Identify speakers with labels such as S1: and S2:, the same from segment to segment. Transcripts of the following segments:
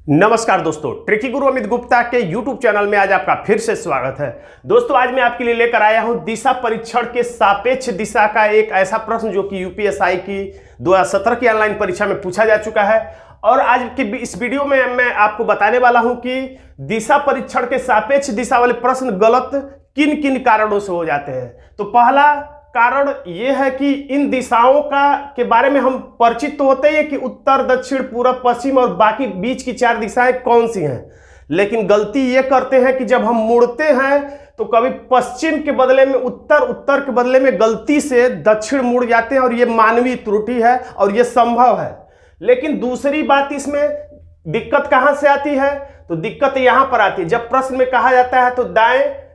S1: नमस्कार दोस्तों, ट्रिकी गुरु अमित गुप्ता के YouTube चैनल में आज आपका फिर से स्वागत है। दोस्तों, आज मैं आपके लिए लेकर आया हूं दिशा परीक्षण के सापेक्ष दिशा का एक ऐसा प्रश्न जो कि यूपीएसआई की 2017 की ऑनलाइन परीक्षा में पूछा जा चुका है। और आज के इस वीडियो में मैं आपको बताने वाला हूं कि दिशा परीक्षण के सापेक्ष दिशा वाले प्रश्न गलत किन किन कारणों से हो जाते हैं। तो पहला कारण यह है कि इन दिशाओं के बारे में हम परिचित तो होते हैं कि उत्तर, दक्षिण, पूरब, पश्चिम और बाकी बीच की 4 दिशाएं कौन सी हैं, लेकिन गलती ये करते हैं कि जब हम मुड़ते हैं तो कभी पश्चिम के बदले में उत्तर, उत्तर के बदले में गलती से दक्षिण मुड़ जाते हैं और ये मानवीय त्रुटि है और ये संभव है। लेकिन दूसरी बात, इसमें दिक्कत कहां से आती है? तो दिक्कत यहां पर आती है जब प्रश्न में कहा जाता है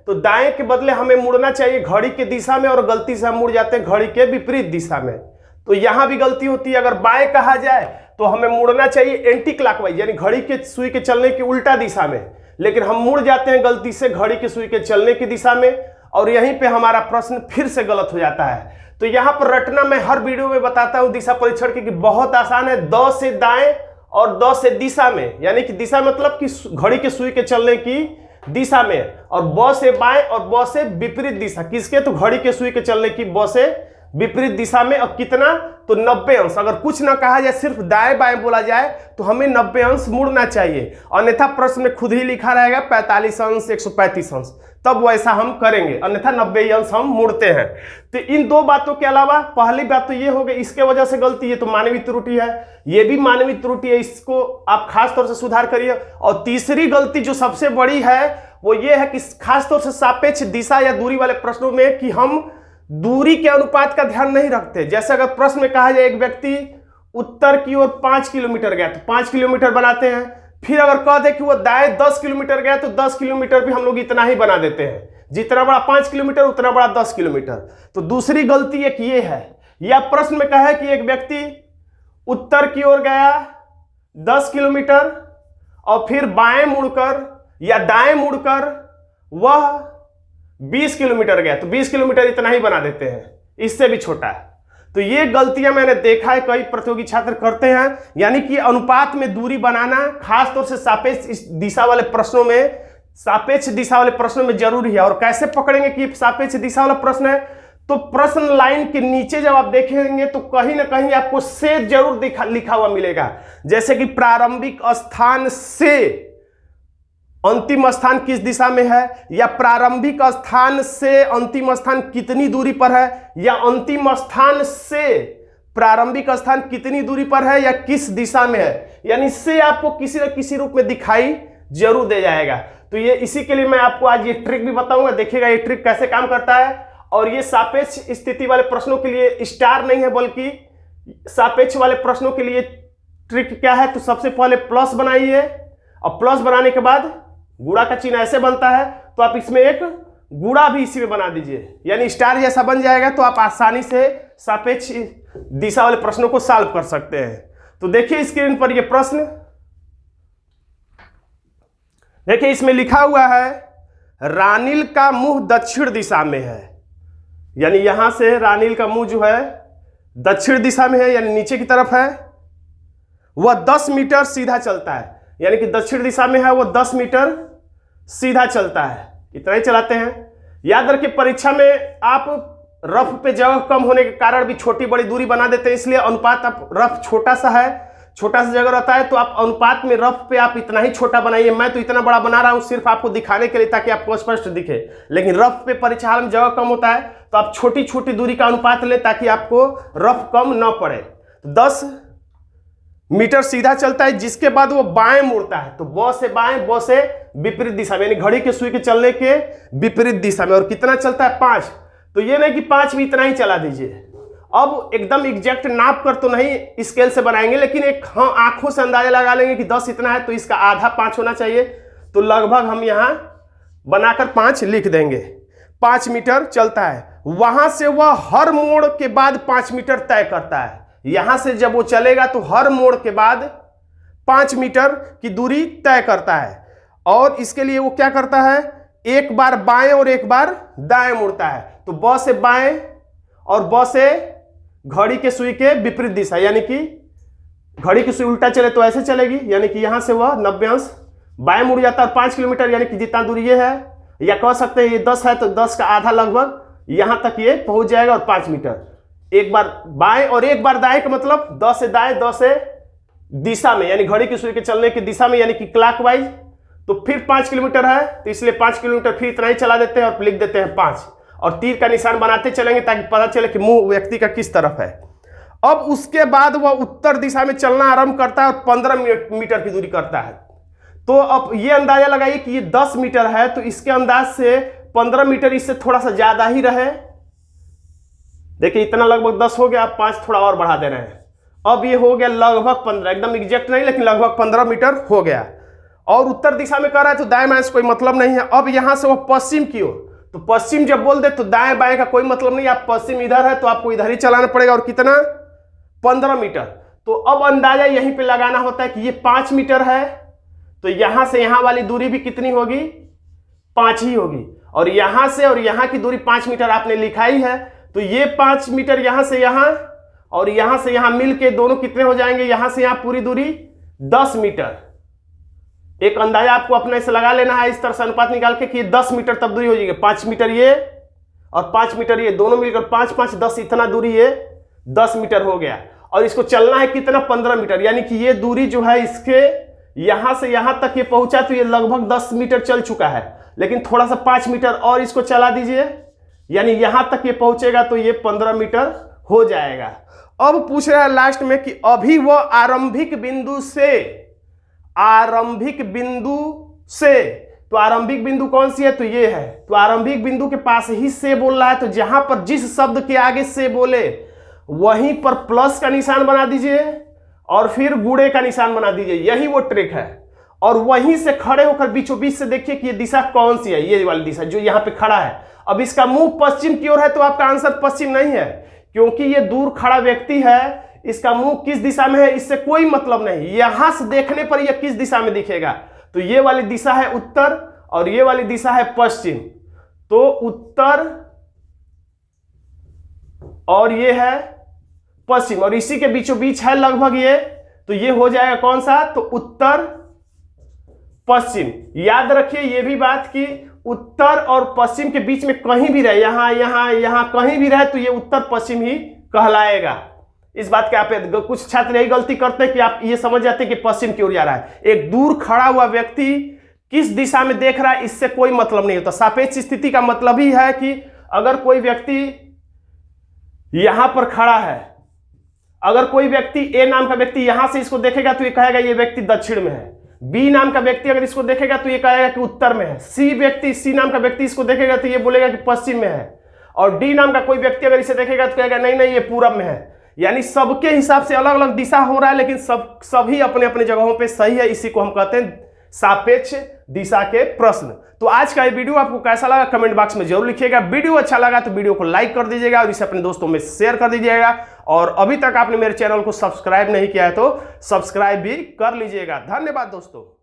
S1: तो दाएं के बदले हमें मुड़ना चाहिए घड़ी के दिशा में और गलती से हम मुड़ जाते हैं घड़ी के विपरीत दिशा में, तो यहां भी गलती होती है। अगर बाएं कहा जाए तो हमें मुड़ना चाहिए एंटी क्लॉकवाइज यानी घड़ी के सुई के चलने की उल्टा दिशा में, लेकिन हम मुड़ जाते हैं गलती से घड़ी के सुई के चलने की दिशा में और यहीं पे हमारा प्रश्न फिर से गलत हो जाता है। तो यहां पर रटना मैं हर वीडियो में बताता हूं दिशा परीक्षण की, बहुत आसान है। द से दाएं और द से दिशा में, यानी कि दिशा मतलब कि घड़ी के सुई के चलने की दिशा में, और ब से बाएं और ब से विपरीत दिशा। किसके? तो घड़ी के सुई के चलने की ब से विपरीत दिशा में। और कितना? तो 90 अंश। अगर कुछ ना कहा जाए, सिर्फ दाएं बाएं बोला जाए तो हमें 90 अंश मुड़ना चाहिए, अन्यथा प्रश्न में खुद ही लिखा रहेगा 45 अंश, 135 अंश, तब वैसा हम करेंगे, अन्यथा 90 अंश हम मुड़ते हैं। तो इन दो बातों के अलावा पहली बात तो ये हो गई, इसके वजह से गलती है तो मानवीय त्रुटि है, ये भी मानवीय त्रुटि है, इसको आप खास तौर से सुधार करिए। और तीसरी गलती जो सबसे बड़ी है वो ये है कि खास तौर से सापेक्ष दिशा या दूरी वाले प्रश्नों में कि हम दूरी के अनुपात का ध्यान नहीं रखते। जैसे अगर प्रश्न में कहा जाए एक व्यक्ति उत्तर की ओर 5 किलोमीटर गया तो 5 किलोमीटर बनाते हैं, फिर अगर कह दे कि वो दाएं 10 किलोमीटर गया तो 10 किलोमीटर भी हम लोग इतना ही बना देते हैं, जितना बड़ा 5 किलोमीटर उतना बड़ा 10 किलोमीटर। तो दूसरी गलती एक ये है। या प्रश्न में कहा है कि एक व्यक्ति उत्तर की ओर गया 10 किलोमीटर और फिर बाएं मुड़कर या दाएं मुड़कर वह 20 किलोमीटर गया तो 20 किलोमीटर इतना ही बना देते हैं, इससे भी छोटा है। तो ये गलतियां मैंने देखा है कई प्रतियोगी छात्र करते हैं, यानी कि अनुपात में दूरी बनाना खास तौर से सापेक्ष दिशा वाले प्रश्नों में, सापेक्ष दिशा वाले प्रश्नों में जरूरी है। और कैसे पकड़ेंगे कि सापेक्ष दिशा वाला प्रश्न है? तो प्रश्न लाइन के नीचे जब आप देखेंगे तो कहीं ना कहीं आपको से जरूर लिखा हुआ मिलेगा, जैसे कि प्रारंभिक स्थान से अंतिम स्थान किस दिशा में है, या प्रारंभिक स्थान से अंतिम स्थान कितनी दूरी पर है, या अंतिम स्थान से प्रारंभिक स्थान कितनी दूरी पर है या किस दिशा में है, यानी से आपको किसी न किसी रूप में दिखाई जरूर दे जाएगा। तो ये इसी के लिए मैं आपको आज ये ट्रिक भी बताऊंगा, देखिएगा ये ट्रिक कैसे काम करता है। और ये सापेक्ष स्थिति वाले प्रश्नों के लिए स्टार नहीं है, बल्कि सापेक्ष वाले प्रश्नों के लिए ट्रिक क्या है? तो सबसे पहले प्लस बनाइए और प्लस बनाने के बाद गुणा का चिन्ह ऐसे बनता है, तो आप इसमें एक गुणा भी इसी में बना दीजिए, यानी स्टार जैसा बन जाएगा, तो आप आसानी से सापेक्ष दिशा वाले प्रश्नों को सॉल्व कर सकते हैं। तो देखिए स्क्रीन पर ये प्रश्न, देखिए इसमें लिखा हुआ है रानील का मुंह दक्षिण दिशा में है, यानी यहां से रानील का मुंह जो है दक्षिण दिशा में है, यानी नीचे की तरफ है। वह 10 मीटर सीधा चलता है, यानी कि दक्षिण दिशा में है, वो 10 मीटर सीधा चलता है, इतना ही चलाते हैं। याद रखिए परीक्षा में आप रफ पे जगह कम होने के कारण भी छोटी बड़ी दूरी बना देते हैं, इसलिए अनुपात आप रफ छोटा सा है, छोटा सा जगह रहता है, तो आप अनुपात में रफ पे आप इतना ही छोटा बनाइए। मैं तो इतना बड़ा बना रहा हूं सिर्फ आपको दिखाने के लिए ताकि आपको स्पष्ट दिखे, लेकिन रफ पे परीक्षा हाल में जगह कम होता है तो आप छोटी छोटी दूरी का अनुपात लें ताकि आपको रफ कम न पड़े। तो 10 मीटर सीधा चलता है, जिसके बाद वो बाएं मुड़ता है, तो ब से बाएं, ब से विपरीत दिशा में, यानी घड़ी के सुई के चलने के विपरीत दिशा में। और कितना चलता है? 5। तो ये नहीं कि 5 भी इतना ही चला दीजिए। अब एकदम एग्जैक्ट नाप कर तो नहीं स्केल से बनाएंगे, लेकिन एक आंखों से अंदाजा लगा लेंगे कि 10 इतना है तो इसका आधा 5 होना चाहिए, तो लगभग हम यहाँ बनाकर 5 लिख देंगे। 5 मीटर चलता है, वहां से वह हर मोड़ के बाद 5 मीटर तय करता है। यहां से जब वो चलेगा तो हर मोड़ के बाद 5 मीटर की दूरी तय करता है, और इसके लिए वो क्या करता है? एक बार बाएं और एक बार दाएं मुड़ता है। तो ब से बाएं और ब से घड़ी के सुई के विपरीत दिशा, यानी कि घड़ी की सुई उल्टा चले तो ऐसे चलेगी, यानी कि यहां से वह 90 अंश बाएं मुड़ जाता है और 5 किलोमीटर, यानी कि जितना दूरी ये है, या कह सकते हैं ये 10 है तो 10 का आधा लगभग यहां तक ये पहुंच जाएगा। और 5 मीटर एक बार बाएं और एक बार दाएं का मतलब 10 से दाएं, 10 से दिशा में, यानी घड़ी की सुई के चलने की दिशा में, यानी कि क्लॉकवाइज। तो फिर 5 किलोमीटर है तो इसलिए 5 किलोमीटर फिर इतना ही चला देते हैं और लिख देते हैं 5, और तीर का निशान बनाते चलेंगे ताकि पता चले कि मुंह व्यक्ति का किस तरफ है। अब उसके बाद वह उत्तर दिशा में चलना आरंभ करता है और 15 मीटर की दूरी करता है। तो अब ये अंदाजा लगाइए कि ये 10 मीटर है तो इसके अंदाज से 15 मीटर इससे थोड़ा सा ज्यादा ही रहे। देखिए इतना लगभग 10 हो गया, 5 थोड़ा और बढ़ा दे रहे हैं। अब ये हो गया लगभग 15, एकदम एग्जैक्ट नहीं लेकिन लगभग 15 मीटर हो गया। और उत्तर दिशा में कर रहा है तो दाएं बाएं से कोई मतलब नहीं है। अब यहां से वो पश्चिम की ओर, तो पश्चिम जब बोल दे तो दाएं बाएं का कोई मतलब नहीं, आप पश्चिम इधर है तो आपको इधर ही चलाना पड़ेगा। और कितना? 15 मीटर। तो अब अंदाजा यहीं पे लगाना होता है कि ये 5 मीटर है तो यहां से यहां वाली दूरी भी कितनी होगी? 5 ही होगी। और यहां से और यहां की दूरी 5 मीटर आपने लिखा ही है, तो ये 5 मीटर यहां से यहां और यहां से यहां मिलके दोनों कितने हो जाएंगे? यहां से यहां पूरी दूरी 10 मीटर। एक अंदाजा आपको अपने से लगा लेना है इस तरह से अनुपात निकाल के कि 10 मीटर तब दूरी हो जाएगी। 5 मीटर ये और 5 मीटर ये, दोनों मिलकर 5 5 10, इतना दूरी ये 10 मीटर हो गया। और इसको चलना है कितना? 15 मीटर, यानी कि ये दूरी जो है इसके यहां से यहां तक ये पहुंचा तो ये लगभग 10 मीटर चल चुका है। लेकिन थोड़ा सा 5 मीटर और इसको चला दीजिए, यानी यहां तक ये पहुंचेगा तो ये 15 मीटर हो जाएगा। अब पूछ रहा है लास्ट में कि अभी वो आरंभिक बिंदु से, तो आरंभिक बिंदु कौन सी है? तो ये है। तो आरंभिक बिंदु के पास ही से बोल रहा है, तो जहां पर जिस शब्द के आगे से बोले वहीं पर प्लस का निशान बना दीजिए और फिर गुणे का निशान बना दीजिए, यही वो ट्रिक है। और वहीं से खड़े होकर बीचों बीच से देखिए कि ये दिशा कौन सी है, ये वाली दिशा जो यहां पे खड़ा है। अब इसका मुंह पश्चिम की ओर है तो आपका आंसर पश्चिम नहीं है, क्योंकि ये दूर खड़ा व्यक्ति है, इसका मुंह किस दिशा में है इससे कोई मतलब नहीं। यहां से देखने पर यह किस दिशा में दिखेगा? तो ये वाली दिशा है उत्तर और ये वाली दिशा है पश्चिम। तो उत्तर और ये है पश्चिम और इसी के बीचों बीच है लगभग ये, तो ये हो जाएगा कौन सा? तो उत्तर पश्चिम। याद रखिए ये भी बात कि उत्तर और पश्चिम के बीच में कहीं भी रहे, यहां यहां यहां कहीं भी रहे तो ये उत्तर पश्चिम ही कहलाएगा। इस बात के आप कुछ छात्र यही गलती करते हैं कि आप ये समझ जाते हैं कि पश्चिम की ओर जा रहा है। एक दूर खड़ा हुआ व्यक्ति किस दिशा में देख रहा है इससे कोई मतलब नहीं होता। सापेक्ष स्थिति का मतलब ही है कि अगर कोई व्यक्ति यहां पर खड़ा है, अगर कोई व्यक्ति ए नाम का व्यक्ति यहां से इसको देखेगा तो ये कहेगा ये व्यक्ति दक्षिण में है। बी नाम का व्यक्ति अगर इसको देखेगा तो ये कहेगा कि उत्तर में है। सी नाम का व्यक्ति इसको देखेगा तो ये बोलेगा कि पश्चिम में है। और डी नाम का कोई व्यक्ति अगर इसे देखेगा तो कहेगा नहीं नहीं ये पूरब में है। यानी सबके हिसाब से अलग अलग दिशा हो रहा है, लेकिन सभी अपने अपने जगहों पे सही है। इसी को हम कहते हैं सापेक्ष दिशा के प्रश्न। तो आज का ये वीडियो आपको कैसा लगा कमेंट बॉक्स में जरूर लिखिएगा। वीडियो अच्छा लगा तो वीडियो को लाइक कर दीजिएगा और इसे अपने दोस्तों में शेयर कर दीजिएगा। और अभी तक आपने मेरे चैनल को सब्सक्राइब नहीं किया है तो सब्सक्राइब भी कर लीजिएगा। धन्यवाद दोस्तों।